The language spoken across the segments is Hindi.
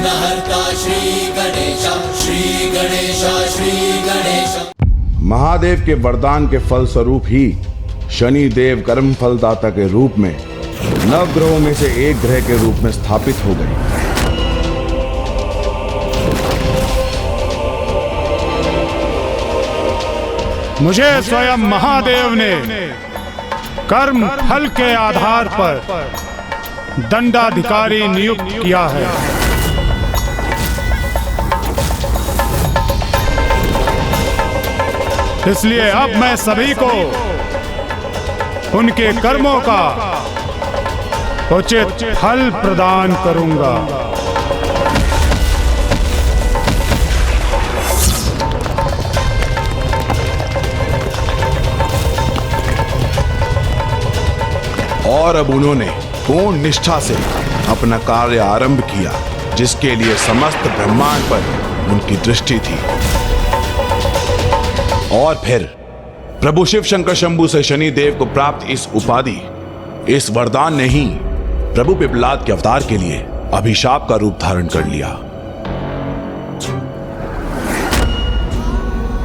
विघ्नहर्ता श्री गणेश, श्री गणेश, श्री गणेश। महादेव के वरदान के फल स्वरूप ही शनि देव कर्म फलदाता के रूप में नवग्रहों में से एक ग्रह के रूप में स्थापित हो गए। मुझे स्वयं महादेव ने कर्म फल के आधार पर दंडाधिकारी नियुक्त किया है। इसलिए अब मैं सभी को उनके कर्मों का उचित फल प्रदान करूंगा। और अब उन्होंने पूर्ण निष्ठा से अपना कार्य आरंभ किया, जिसके लिए समस्त ब्रह्मांड पर उनकी दृष्टि थी। और फिर प्रभु शिव शंकर शंभू से शनि देव को प्राप्त इस उपाधि, इस वरदान ने ही प्रभु पिपलाद के अवतार के लिए अभिशाप का रूप धारण कर लिया।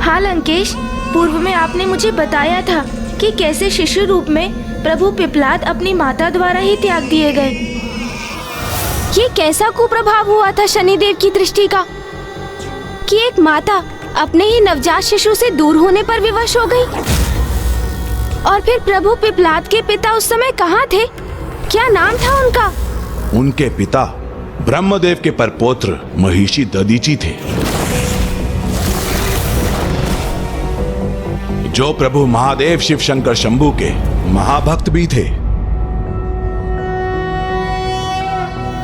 हाँ लंकेश, पूर्व में आपने मुझे बताया था कि कैसे शिशु रूप में प्रभु पिपलाद अपनी माता द्वारा ही त्याग दिए गए। ये कैसा कुप्रभाव हुआ था शनिदेव की दृष्टि का कि एक माता अपने ही नवजात शिशु से दूर होने पर विवश हो गई। और फिर प्रभु पिपलाद के पिता उस समय कहाँ थे? क्या नाम था उनका? उनके पिता ब्रह्मदेव के परपौत्र महिषी दधीची थे, जो प्रभु महादेव शिव शंकर शंभू के महाभक्त भी थे।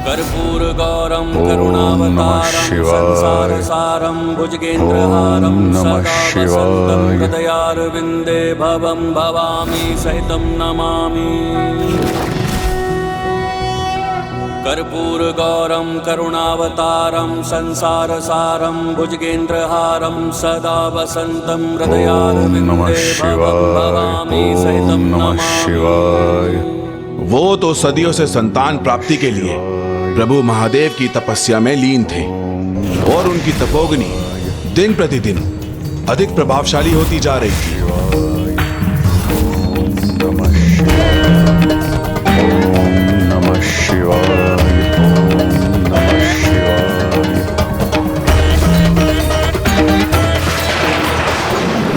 कर्पूर गौरम करुणावतारम संसार सारम भुजगेंद्रहारम सदा वसंतम हृदयारविंदे भवम भवामी सहितम नमामि। कर्पूर गौरम करुणावतारम संसार सारम भुजगेंद्रहारम सदा वसंतम हृदयारविंदे भवम भवामी सहितम नमामि। वो तो सदियों से संतान प्राप्ति के लिए प्रभु महादेव की तपस्या में लीन थे, और उनकी तपोग्नि दिन प्रतिदिन अधिक प्रभावशाली होती जा रही थी।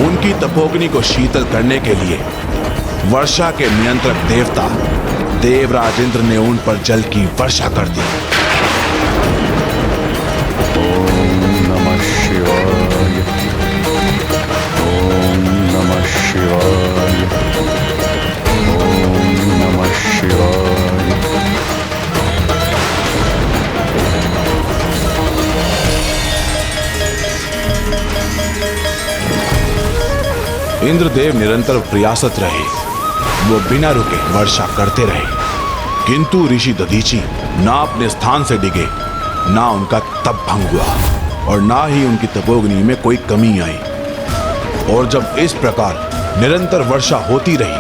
उनकी तपोग्नि को शीतल करने के लिए वर्षा के नियंत्रक देवता देवराज इंद्र ने उन पर जल की वर्षा कर दी। ओम नमः शिवाय, ओम नमः शिवाय, ओम नमः शिवाय। इंद्रदेव निरंतर प्रयासत रहे, वो बिना रुके वर्षा करते रहे, किंतु ऋषि दधीची ना अपने स्थान से डिगे, ना उनका तप भंग हुआ, और ना ही उनकी तपोग्नि में कोई कमी आई। और जब इस प्रकार निरंतर वर्षा होती रही,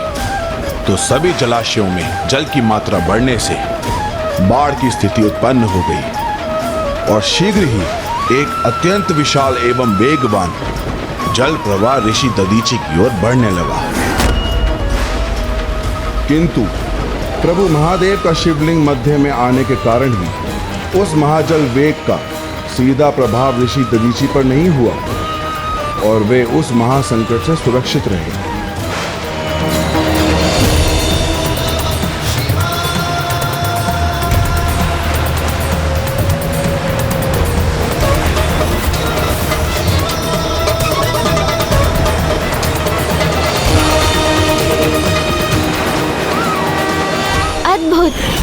तो सभी जलाशयों में जल की मात्रा बढ़ने से बाढ़ की स्थिति उत्पन्न हो गई, और शीघ्र ही एक अत्यंत विशाल एवं वेगवान जल प्रवाह ऋषि दधीची की ओर बढ़ने लगा। किंतु प्रभु महादेव का शिवलिंग मध्य में आने के कारण ही उस महाजल वेग का सीधा प्रभाव ऋषि दधीची पर नहीं हुआ, और वे उस महासंकट से सुरक्षित रहे।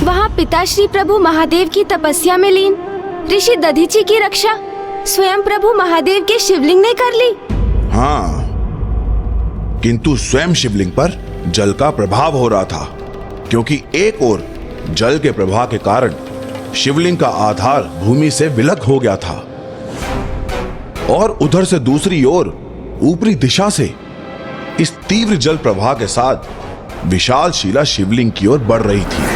वहाँ पिताश्री प्रभु महादेव की तपस्या में लीन ऋषि दधीची की रक्षा स्वयं प्रभु महादेव के शिवलिंग ने कर ली। हाँ, किंतु स्वयं शिवलिंग पर जल का प्रभाव हो रहा था, क्योंकि एक ओर जल के प्रभाव के कारण शिवलिंग का आधार भूमि से विलग हो गया था, और उधर से दूसरी ओर ऊपरी दिशा से इस तीव्र जल प्रवाह के साथ विशाल शिला शिवलिंग की ओर बढ़ रही थी।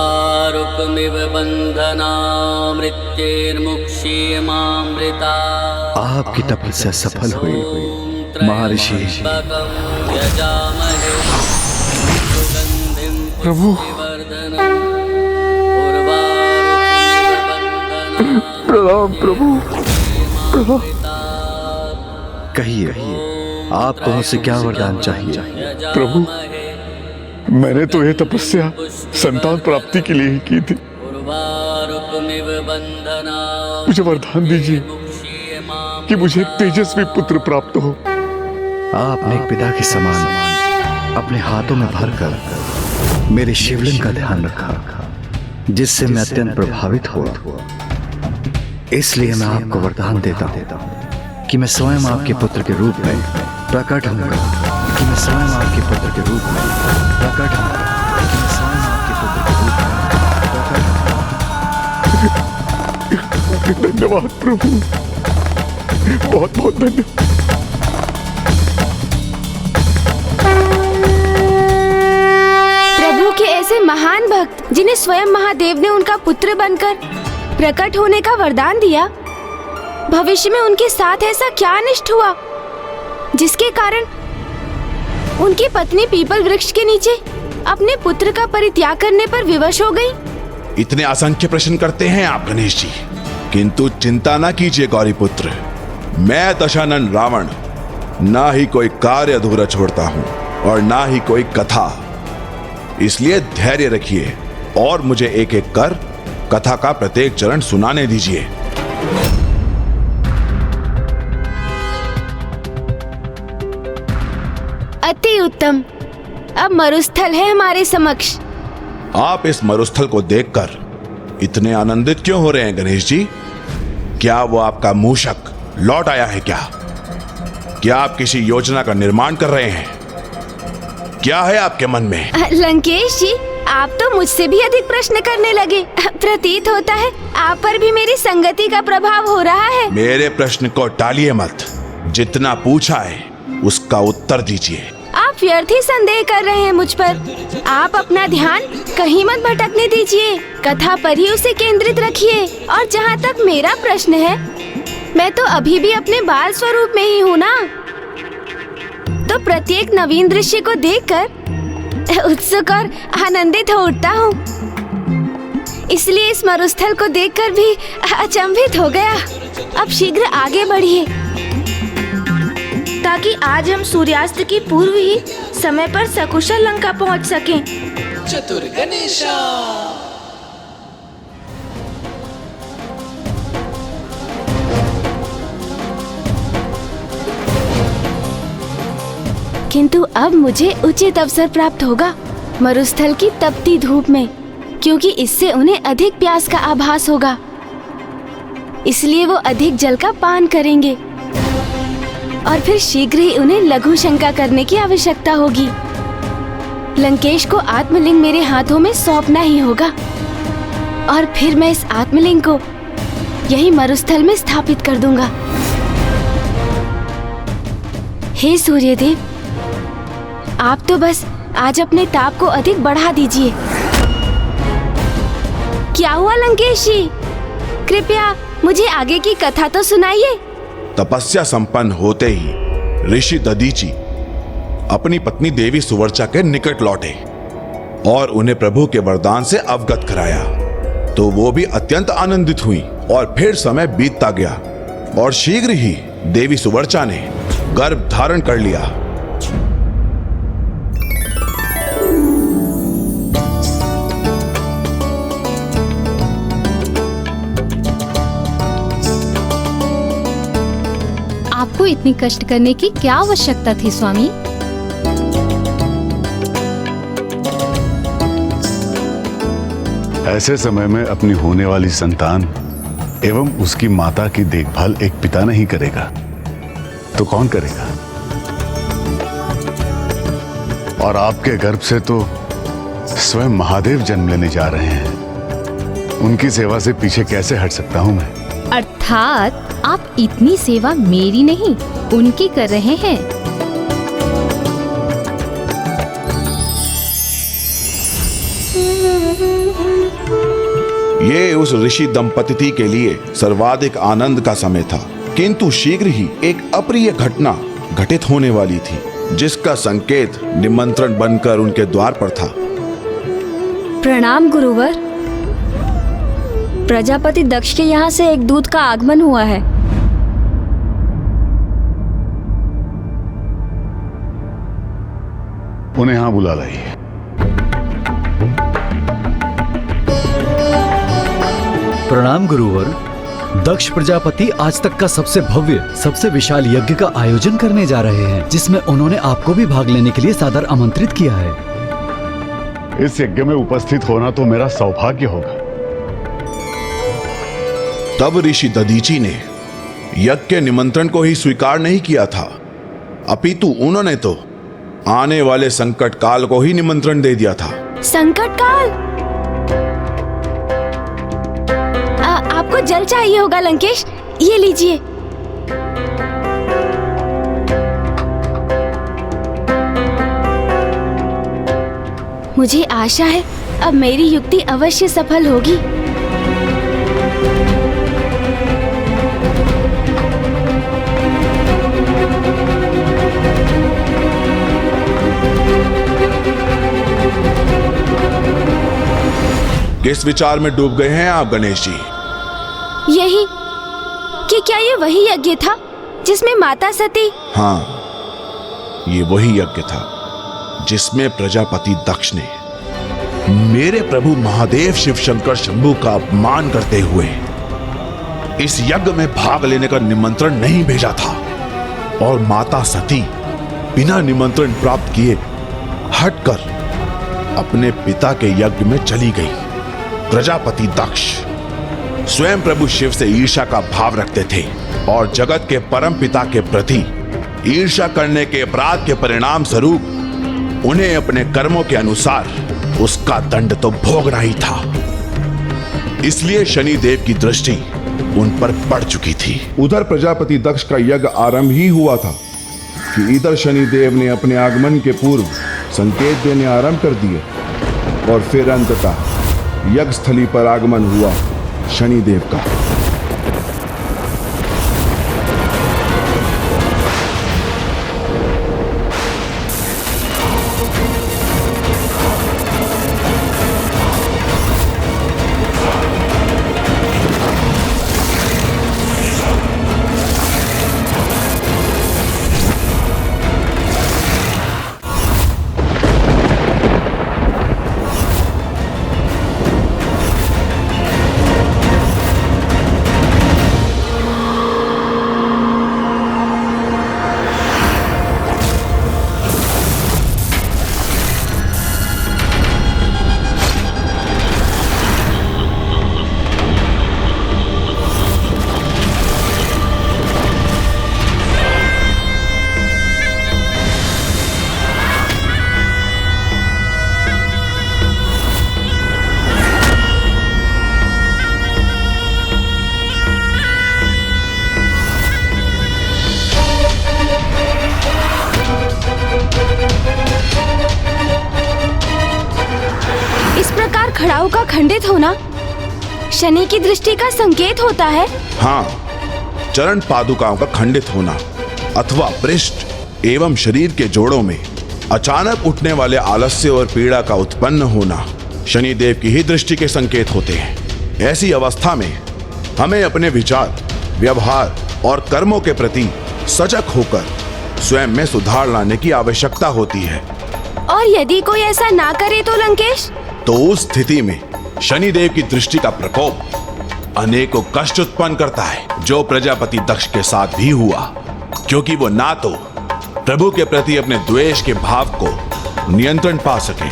उर्वारुकमिव बन्धनामृत्यैर्मुक्ष्यमामृता आपकी तपस्या सफल हुई महर्षि। प्रभु प्रणाम प्रभु, कहिए आपको मुझसे क्या वरदान चाहिए? प्रभु, मैंने तो यह तपस्या संतान प्राप्ति के लिए ही की थी। मुझे वरदान दीजिए कि मुझे एक तेजस्वी पुत्र प्राप्त हो। आपने एक पिता के समान अपने हाथों में भरकर मेरे शिवलिंग का ध्यान रखा, जिससे मैं अत्यंत प्रभावित हुआ। इसलिए मैं आपको वरदान देता हूँ कि मैं स्वयं आपके पुत्र के रूप में प्रकट होऊंगा, कि मैं स्वयं आपके पुत्र के रूप में प्रकट होऊंगा, कि मैं स्वयं आपके पुत्र के रूप में प्रकट होऊंगा। धन्यवाद प्रभु, बहुत बहुत धन्यवाद। प्रभु के ऐसे महान भक्त जिन्हें स्वयं महादेव ने उनका पुत्र बनकर प्रकट होने का वरदान दिया, भविष्य में उनके साथ ऐसा क्या अनिष्ट हुआ जिसके कारण उनकी पत्नी पीपल वृक्ष के नीचे अपने पुत्र का परित्याग करने पर विवश हो गई? इतने असंख्य प्रश्न करते हैं आप गणेश जी, किंतु चिंता ना कीजिए गौरी पुत्र। मैं दशानन रावण ना ही कोई कार्य अधूरा छोड़ता हूं और ना ही कोई कथा। इसलिए धैर्य रखिए और मुझे एक एक कर कथा का प्रत्येक चरण सुनाने दीजिए। अति उत्तम। अब मरुस्थल है हमारे समक्ष। आप इस मरुस्थल को देखकर इतने आनंदित क्यों हो रहे हैं गणेश जी? क्या वो आपका मूषक लौट आया है क्या? क्या आप किसी योजना का निर्माण कर रहे हैं? क्या है आपके मन में? लंकेश जी, आप तो मुझसे भी अधिक प्रश्न करने लगे। प्रतीत होता है आप पर भी मेरी संगति का प्रभाव हो रहा है। मेरे प्रश्न को टालिए मत। जितना पूछा है उसका उत्तर दीजिए। आप व्यर्थ ही संदेह कर रहे हैं मुझ पर। आप अपना ध्यान कहीं मत भटकने दीजिए, कथा पर ही उसे केंद्रित रखिए। और जहाँ तक मेरा प्रश्न है, मैं तो अभी भी अपने बाल स्वरूप में ही हूँ ना, तो प्रत्येक नवीन दृश्य को देखकर उत्सुक और आनंदित हो उठता हूँ। इसलिए इस मरुस्थल को देखकर भी अचंभित हो गया। अब शीघ्र आगे बढ़िए ताकि आज हम सूर्यास्त की पूर्व ही समय पर सकुशल लंका पहुँच सकें। चतुर गणेशा। किंतु अब मुझे उचित अवसर प्राप्त होगा मरुस्थल की तपती धूप में, क्योंकि इससे उन्हें अधिक प्यास का आभास होगा। इसलिए वो अधिक जल का पान करेंगे और फिर शीघ्र ही उन्हें लघु शंका करने की आवश्यकता होगी। लंकेश को आत्मलिंग मेरे हाथों में सौंपना ही होगा और फिर मैं इस आत्मलिंग को यही मरुस्थल में स्थापित कर दूंगा। हे सूर्यदेव, आप तो बस आज अपने ताप को अधिक बढ़ा दीजिए। क्या हुआ लंकेश जी? कृपया मुझे आगे की कथा तो सुनाइए। तपस्या संपन्न होते ही ऋषि दधीचि अपनी पत्नी देवी सुवर्चा के निकट लौटे और उन्हें प्रभु के वरदान से अवगत कराया। तो वो भी अत्यंत आनंदित हुई और फिर समय बीतता गया और शीघ्र ही देवी सुवर्चा ने गर्भ धारण कर लिया। आपको इतनी कष्ट करने की क्या आवश्यकता थी स्वामी? ऐसे समय में अपनी होने वाली संतान एवं उसकी माता की देखभाल एक पिता नहीं करेगा तो कौन करेगा? और आपके गर्भ से तो स्वयं महादेव जन्म लेने जा रहे हैं। उनकी सेवा से पीछे कैसे हट सकता हूं मैं? अर्थात आप इतनी सेवा मेरी नहीं उनकी कर रहे हैं। ये उस ऋषि दंपति के लिए सर्वाधिक आनंद का समय था, किंतु शीघ्र ही एक अप्रिय घटना घटित होने वाली थी, जिसका संकेत निमंत्रण बनकर उनके द्वार पर था। प्रणाम गुरुवर। प्रजापति दक्ष के यहाँ से एक दूत का आगमन हुआ है। उन्हें यहां बुला लाइए। प्रणाम गुरुवर। दक्ष प्रजापति आज तक का सबसे भव्य, सबसे विशाल यज्ञ का आयोजन करने जा रहे हैं, जिसमें उन्होंने आपको भी भाग लेने के लिए सादर आमंत्रित किया है। इस यज्ञ में उपस्थित होना तो मेरा सौभाग्य होगा। तब ऋषि दधीचि ने यज्ञ के निमंत्रण को ही स्वीकार नहीं किया था, अपितु उन्होंने तो आने वाले संकट काल को ही निमंत्रण दे दिया था। संकट काल? आपको जल चाहिए होगा लंकेश, ये लीजिए। मुझे आशा है अब मेरी युक्ति अवश्य सफल होगी। किस विचार में डूब गए हैं आप गणेश जी? यही कि क्या ये वही यज्ञ था जिसमें माता सती? हाँ, ये वही यज्ञ था जिसमें प्रजापति दक्ष ने मेरे प्रभु महादेव शिव शंकर शंभू का अपमान करते हुए इस यज्ञ में भाग लेने का निमंत्रण नहीं भेजा था, और माता सती बिना निमंत्रण प्राप्त किए हटकर अपने पिता के यज्ञ में चली गई। प्रजापति दक्ष स्वयं प्रभु शिव से ईर्ष्या का भाव रखते थे, और जगत के परम पिता के प्रति ईर्ष्या करने के अपराध के परिणाम स्वरूप उन्हें अपने कर्मों के अनुसार उसका दंड तो भोगना ही था। इसलिए शनि देव की दृष्टि उन पर पड़ चुकी थी। उधर प्रजापति दक्ष का यज्ञ आरंभ ही हुआ था कि इधर शनि देव ने अपने आगमन के पूर्व संकेत देने आरंभ कर दिए, और फिर अंततः यज्ञ स्थली पर आगमन हुआ शनि देव का। खड़ाऊ का खंडित होना शनि की दृष्टि का संकेत होता है। हाँ, चरण पादुकाओं का खंडित होना अथवा पृष्ठ एवं शरीर के जोड़ों में अचानक उठने वाले आलस्य और पीड़ा का उत्पन्न होना शनि देव की ही दृष्टि के संकेत होते हैं। ऐसी अवस्था में हमें अपने विचार, व्यवहार और कर्मों के प्रति सजग होकर स्वयं में सुधार लाने की आवश्यकता होती है। और यदि कोई ऐसा ना करे तो लंकेश? तो उस स्थिति में शनि देव की दृष्टि का प्रकोप अनेकों कष्ट उत्पन्न करता है, जो प्रजापति दक्ष के साथ भी हुआ, क्योंकि वो ना तो प्रभु के प्रति अपने द्वेष के भाव को नियंत्रण पा सके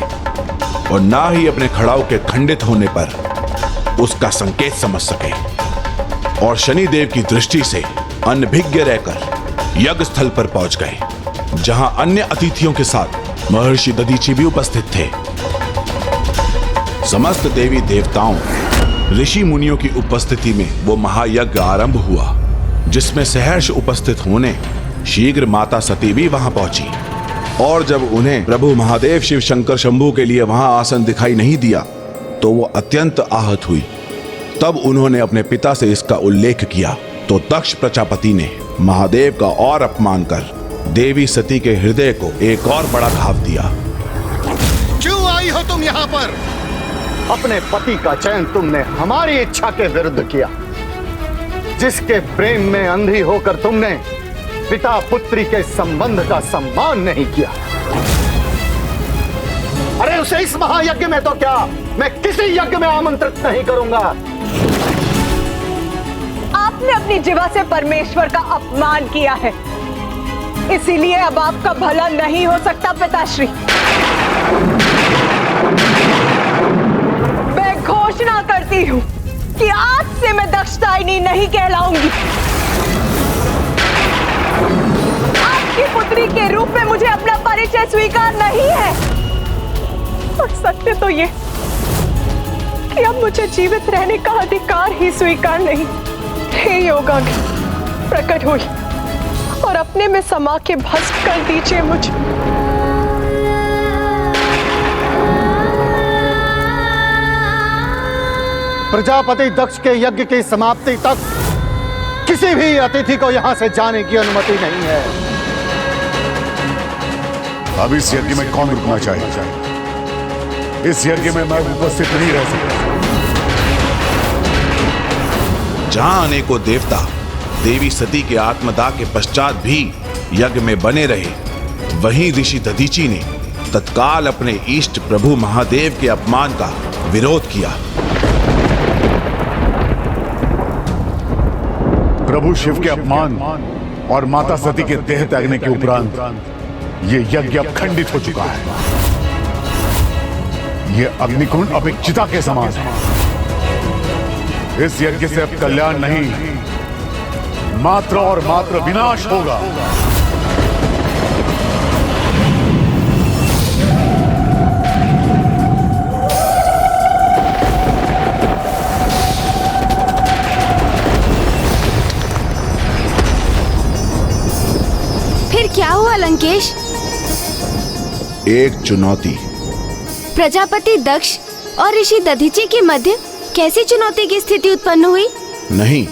और ना ही अपने खड़ाऊ के खंडित होने पर उसका संकेत समझ सके, और शनि देव की दृष्टि से अनभिज्ञ रहकर यज्ञ स्थल पर पहुंच गए, जहां अन्य अतिथियों के साथ महर्षि दधीचि भी उपस्थित थे। समस्त देवी देवताओं, ऋषि मुनियों की उपस्थिति में वो महायज्ञ आरंभ हुआ, जिसमें सहर्ष उपस्थित होने शीघ्र माता सती भी वहां पहुंची। और जब उन्हें प्रभु महादेव शिव शंकर शंभू के लिए वहां आसन दिखाई नहीं दिया, तो वो अत्यंत आहत हुई। तब उन्होंने अपने पिता से इसका उल्लेख किया तो दक्ष प्रजापति ने महादेव का और अपमान कर देवी सती के हृदय को एक और बड़ा घाव दिया। क्यों आई हो तुम यहाँ पर? अपने पति का चयन तुमने हमारी इच्छा के विरुद्ध किया। जिसके प्रेम में अंधी होकर तुमने पिता पुत्री के संबंध का सम्मान नहीं किया। अरे उसे इस महायज्ञ में तो क्या, मैं किसी यज्ञ में आमंत्रित नहीं करूंगा। आपने अपनी जीवा से परमेश्वर का अपमान किया है, इसीलिए अब आपका भला नहीं हो सकता पिताश्री। मैं घोषणा करती हूँ कि आज से मैं दक्षदायिनी नहीं कहलाऊंगी। आपकी पुत्री के रूप में मुझे अपना परिचय स्वीकार नहीं है। और सत्य तो ये कि अब मुझे जीवित रहने का अधिकार ही स्वीकार नहीं। हे योगाग्नि, प्रकट हुई और अपने में समा के भस्म कर दीजिए मुझे। प्रजापति दक्ष के यज्ञ की समाप्ति तक किसी भी अतिथि को यहां से जाने की अनुमति नहीं है। अब इस यज्ञ में कौन रुकना चाहिए? इस यज्ञ में मैं उपस्थित नहीं रह सकता। जहां अनेकों देवता देवी सती के आत्मदाह के पश्चात भी यज्ञ में बने रहे, वहीं ऋषि दधीचि ने तत्काल अपने इष्ट प्रभु महादेव के अपमान का विरोध किया। प्रभु शिव के अपमान और माता सती के देह त्यागने के उपरांत ये यज्ञ अब खंडित हो चुका है। ये अग्निकुंड अब एक चिता के समान है। इस यज्ञ से अब कल्याण नहीं, मात्र और मात्र विनाश होगा। फिर क्या हुआ लंकेश? एक चुनौती। प्रजापति दक्ष और ऋषि दधीचि के मध्य कैसी चुनौती की स्थिति उत्पन्न हुई? नहीं,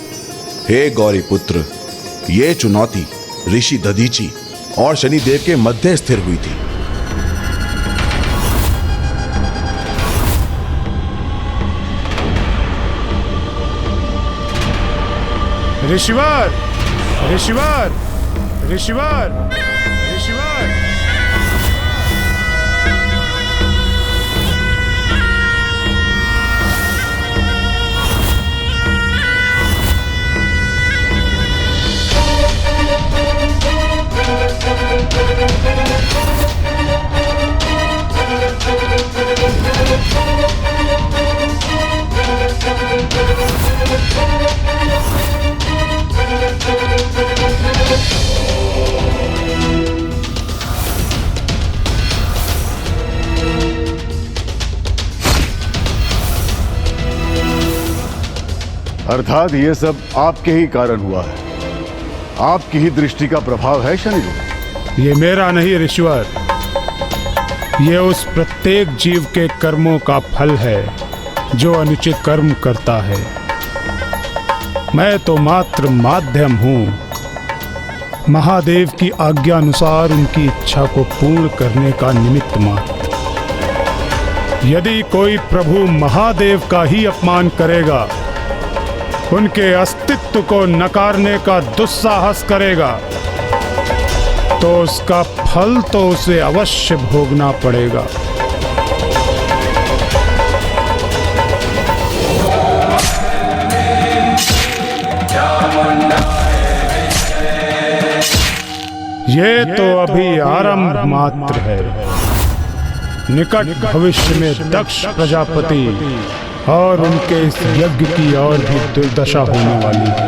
हे गौरी पुत्र, ये चुनौती ऋषि दधीचि और शनिदेव के मध्य स्थिर हुई थी। ऋषिवर, ऋषिवर, ऋषिवर, ऋषिवर। अर्थात ये सब आपके ही कारण हुआ है। आपकी ही दृष्टि का प्रभाव है शनिदेव। ये मेरा नहीं ऋषिवर, ये उस प्रत्येक जीव के कर्मों का फल है जो अनुचित कर्म करता है। मैं तो मात्र माध्यम हूँ, महादेव की आज्ञा अनुसार उनकी इच्छा को पूर्ण करने का निमित्त मात्र। यदि कोई प्रभु महादेव का ही अपमान करेगा, उनके अस्तित्व को नकारने का दुस्साहस करेगा, तो उसका फल तो उसे अवश्य भोगना पड़ेगा। ये तो अभी आरंभ मात्र है। निकट भविष्य में दक्ष प्रजापति और उनके इस यज्ञ की और भी दुर्दशा होने वाली है।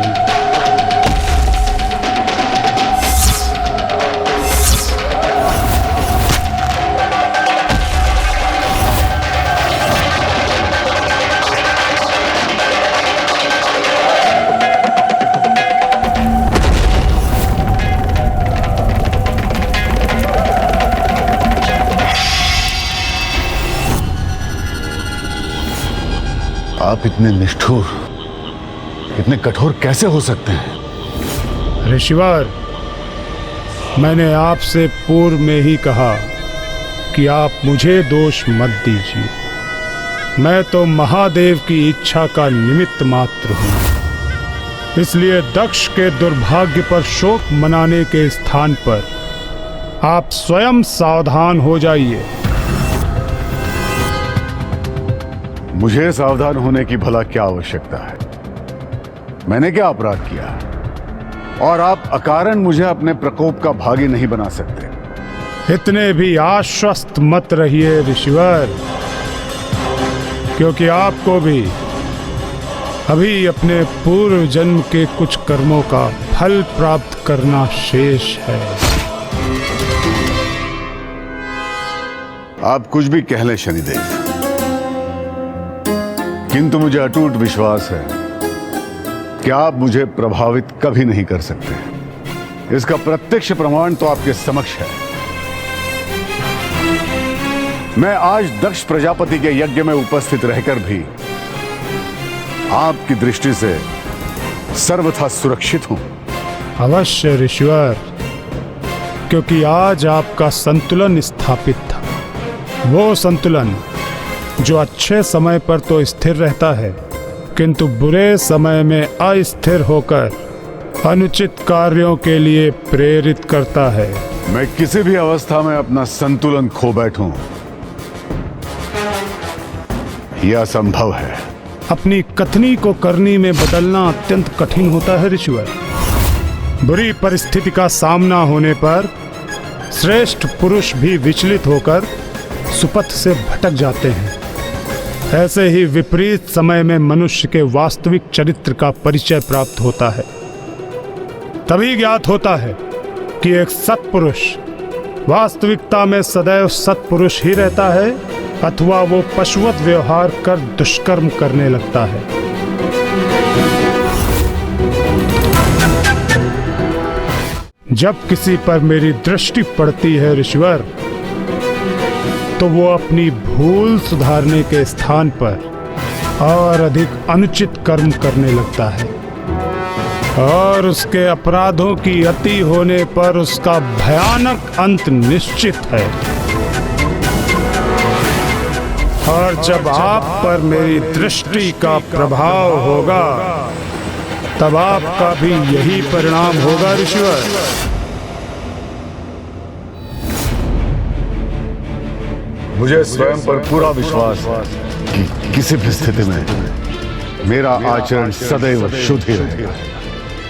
आप इतने निष्ठुर, इतने कठोर कैसे हो सकते हैं? ऋषिवर, मैंने आपसे पूर्व में ही कहा कि आप मुझे दोष मत दीजिए। मैं तो महादेव की इच्छा का निमित्त मात्र हूं। इसलिए दक्ष के दुर्भाग्य पर शोक मनाने के स्थान पर आप स्वयं सावधान हो जाइए। मुझे सावधान होने की भला क्या आवश्यकता है? मैंने क्या अपराध किया? और आप अकारण मुझे अपने प्रकोप का भागी नहीं बना सकते। इतने भी आश्वस्त मत रहिए ऋषिवर, क्योंकि आपको भी अभी अपने पूर्व जन्म के कुछ कर्मों का फल प्राप्त करना शेष है। आप कुछ भी कह लें शनिदेव, किंतु मुझे अटूट विश्वास है कि आप मुझे प्रभावित कभी नहीं कर सकते। इसका प्रत्यक्ष प्रमाण तो आपके समक्ष है। मैं आज दक्ष प्रजापति के यज्ञ में उपस्थित रहकर भी आपकी दृष्टि से सर्वथा सुरक्षित हूं। अवश्य ऋषिवर, क्योंकि आज आपका संतुलन स्थापित था। वो संतुलन जो अच्छे समय पर तो स्थिर रहता है, किंतु बुरे समय में अस्थिर होकर अनुचित कार्यों के लिए प्रेरित करता है। मैं किसी भी अवस्था में अपना संतुलन खो बैठूं, यह असंभव है। अपनी कथनी को करनी में बदलना अत्यंत कठिन होता है ऋषिवर। बुरी परिस्थिति का सामना होने पर श्रेष्ठ पुरुष भी विचलित होकर सुपथ से भटक जाते हैं। ऐसे ही विपरीत समय में मनुष्य के वास्तविक चरित्र का परिचय प्राप्त होता है। तभी ज्ञात होता है कि एक सत्पुरुष वास्तविकता में सदैव सत्पुरुष ही रहता है अथवा वो पशुवत व्यवहार कर दुष्कर्म करने लगता है। जब किसी पर मेरी दृष्टि पड़ती है ऋषिवर, तो वो अपनी भूल सुधारने के स्थान पर और अधिक अनुचित कर्म करने लगता है, और उसके अपराधों की अति होने पर उसका भयानक अंत निश्चित है। और जब आप पर मेरी दृष्टि का प्रभाव होगा, तब आपका भी यही परिणाम होगा ऋषिवर। मुझे स्वयं पर पूरा विश्वास है कि किसी भी स्थिति में मेरा आचरण सदैव शुद्ध ही रहेगा।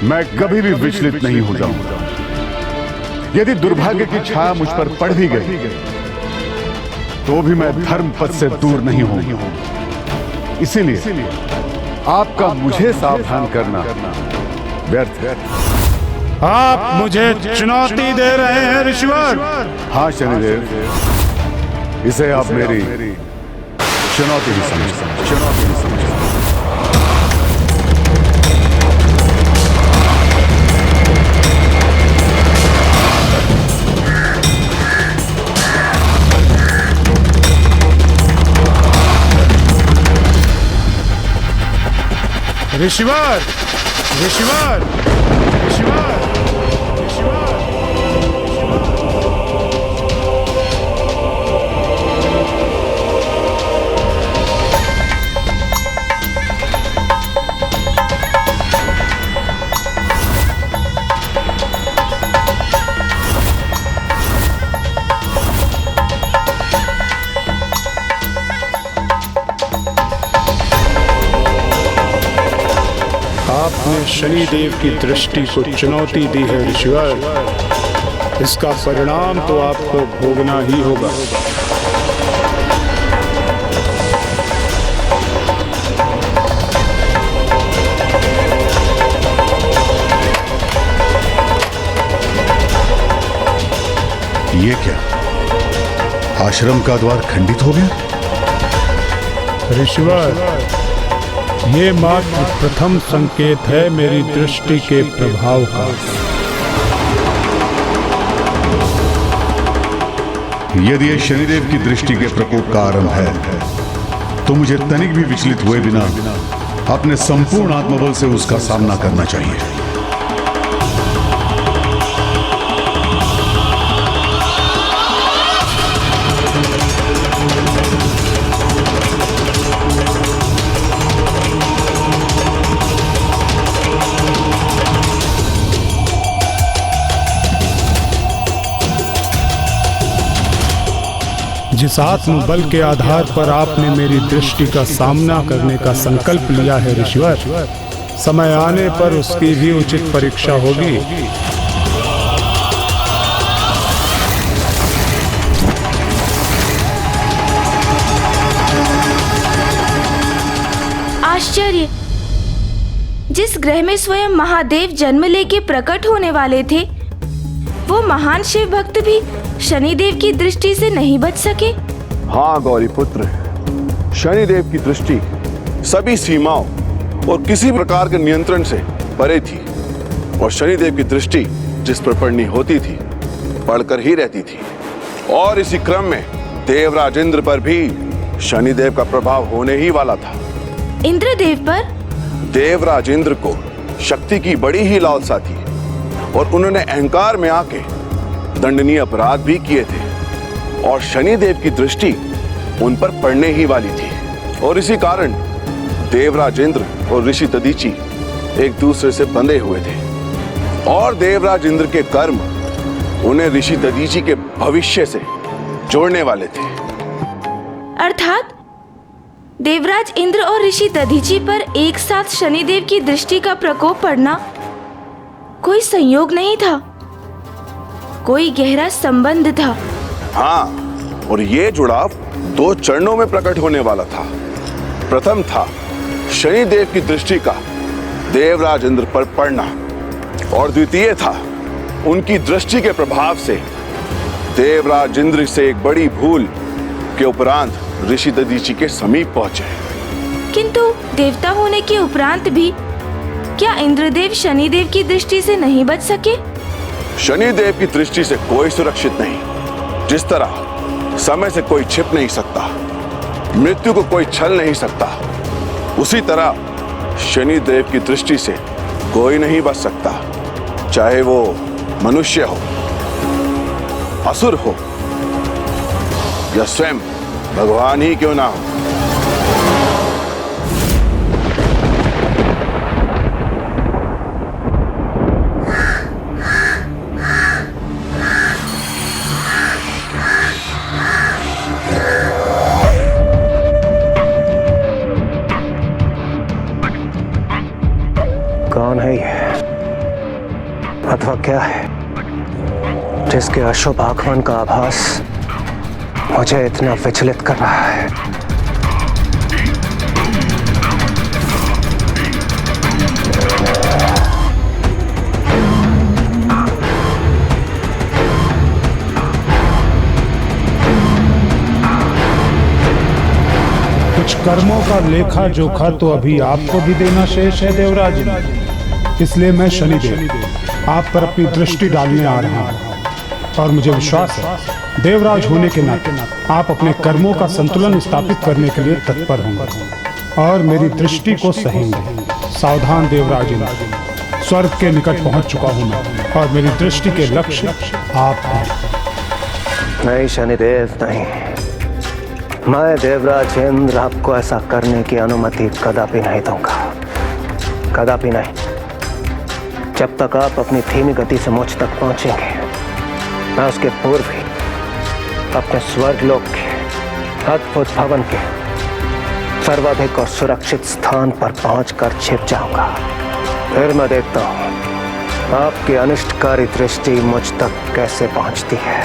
मैं कभी भी विचलित नहीं हो जाऊंगा। यदि दुर्भाग्य की छाया मुझ पर पड़ भी गई, तो भी मैं धर्म पथ से दूर नहीं होऊंगा। इसीलिए आपका मुझे सावधान करना व्यर्थ है। आप मुझे चुनौती दे रहे हैं ऋषिवर? हाँ शनिदेव, इसे आप मेरी चुनौती ही समझिए। ऋषिवर, ऋषिवर, ऋषिवर, ऋषिवर। आपने शनिदेव की दृष्टि को चुनौती दी है ऋषिवर। इसका परिणाम तो आपको भोगना ही होगा। ये क्या? आश्रम का द्वार खंडित हो गया? ऋषिवर, ये मात्र प्रथम संकेत है मेरी दृष्टि के प्रभाव का। यदि ये शनिदेव की दृष्टि के प्रकोप का आरंभ है, तो मुझे तनिक भी विचलित हुए बिना अपने संपूर्ण आत्मबल से उसका सामना करना चाहिए। जिस आत्मबल के आधार पर आपने मेरी दृष्टि का सामना करने का संकल्प लिया है ऋषिवर, समय आने पर उसकी भी उचित परीक्षा होगी। आश्चर्य! जिस ग्रह में स्वयं महादेव जन्म लेके प्रकट होने वाले थे, वो महान शिव भक्त भी शनिदेव की दृष्टि से नहीं बच सके। हाँ गौरी पुत्र, शनिदेव की दृष्टि सभी सीमाओं और किसी प्रकार के नियंत्रण से परे थी, और शनिदेव की दृष्टि जिस पर पड़नी होती थी पड़कर ही रहती थी। और इसी क्रम में देवराज इंद्र पर भी शनिदेव का प्रभाव होने ही वाला था। इंद्रदेव पर? देवराज इंद्र को शक्ति की बड़ी ही लालसा थी, और उन्होंने अहंकार में आके दंडनीय अपराध भी किए थे, और शनिदेव की दृष्टि उन पर पड़ने ही वाली थी। और इसी कारण देवराज इंद्र और ऋषि दधीचि एक दूसरे से बंधे हुए थे, और देवराज इंद्र के कर्म उन्हें ऋषि दधीचि के भविष्य से जोड़ने वाले थे। अर्थात देवराज इंद्र और ऋषि दधीचि पर एक साथ शनिदेव की दृष्टि का प्रकोप पड़ना कोई संयोग नहीं था, कोई गहरा संबंध था। हाँ, और ये जुड़ाव दो चरणों में प्रकट होने वाला था। प्रथम था शनिदेव की दृष्टि का देवराज इंद्र पर पड़ना, और द्वितीय था उनकी दृष्टि के प्रभाव से देवराज इंद्र से एक बड़ी भूल के उपरांत ऋषि दधीचि के समीप पहुंचे। किंतु देवता होने के उपरांत भी क्या इंद्रदेव शनिदेव की दृष्टि से नहीं बच सके? शनिदेव की दृष्टि से कोई सुरक्षित नहीं। जिस तरह समय से कोई छिप नहीं सकता, मृत्यु को कोई छल नहीं सकता, उसी तरह शनिदेव की दृष्टि से कोई नहीं बच सकता, चाहे वो मनुष्य हो, असुर हो, या स्वयं भगवान ही क्यों ना हो। कौन है ये, अथवा क्या है जिसके अशुभ आगमन का आभास मुझे इतना विचलित कर रहा है? कुछ कर्मों का लेखा जोखा तो अभी आपको भी देना शेष है देवराज, इसलिए मैं शनिदेव आप पर अपनी दृष्टि डालने आ रहा हूँ, और मुझे विश्वास है देवराज होने के नाते आप अपने कर्मों का संतुलन स्थापित करने के लिए तत्पर होंगे और मेरी दृष्टि को सहेंगे। सावधान देवराज, स्वर्ग के निकट पहुंच चुका हूं मैं, और मेरी दृष्टि के लक्ष्य आप हैं। नहीं शनिदेव, नहीं, मैं देवराज इंद्र आपको ऐसा करने की अनुमति कदापि नहीं दूंगा, कदापि नहीं। जब तक आप अपनी धीमी गति से मुझ तक पहुंचेंगे, मैं उसके पूर्व ही अपने स्वर्गलोक के अद्भुत भवन के सर्वाधिक और सुरक्षित स्थान पर पहुंचकर छिप जाऊंगा। फिर मैं देखता हूं आपकी अनिष्टकारी दृष्टि मुझ तक कैसे पहुंचती है।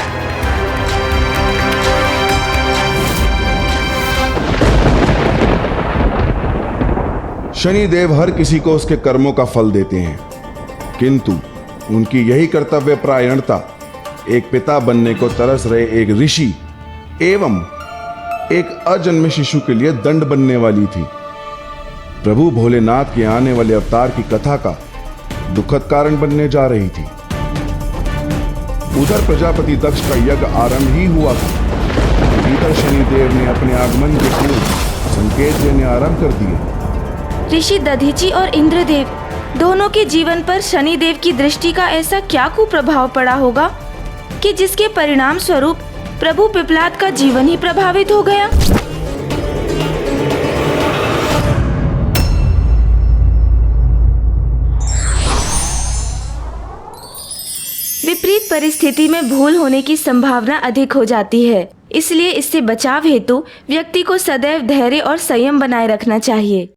शनिदेव हर किसी को उसके कर्मों का फल देते हैं, किंतु उनकी यही कर्तव्य परायणता एक पिता बनने को तरस रहे एक ऋषि एवं एक अजन्मे शिशु के लिए दंड बनने वाली थी। प्रभु भोलेनाथ के आने वाले अवतार की कथा का दुखद कारण बनने जा रही थी। उधर प्रजापति दक्ष का यज्ञ आरंभ ही हुआ था। इधर शनिदेव ने अपने आगमन के पूर्व संकेत देने आरंभ कर दिए। ऋषि दधीची और इंद्रदेव दोनों के जीवन पर शनिदेव की दृष्टि का ऐसा क्या कुप्रभाव पड़ा होगा कि जिसके परिणाम स्वरूप प्रभु पिपलाद का जीवन ही प्रभावित हो गया। विपरीत परिस्थिति में भूल होने की संभावना अधिक हो जाती है, इसलिए इससे बचाव हेतु व्यक्ति को सदैव धैर्य और संयम बनाए रखना चाहिए।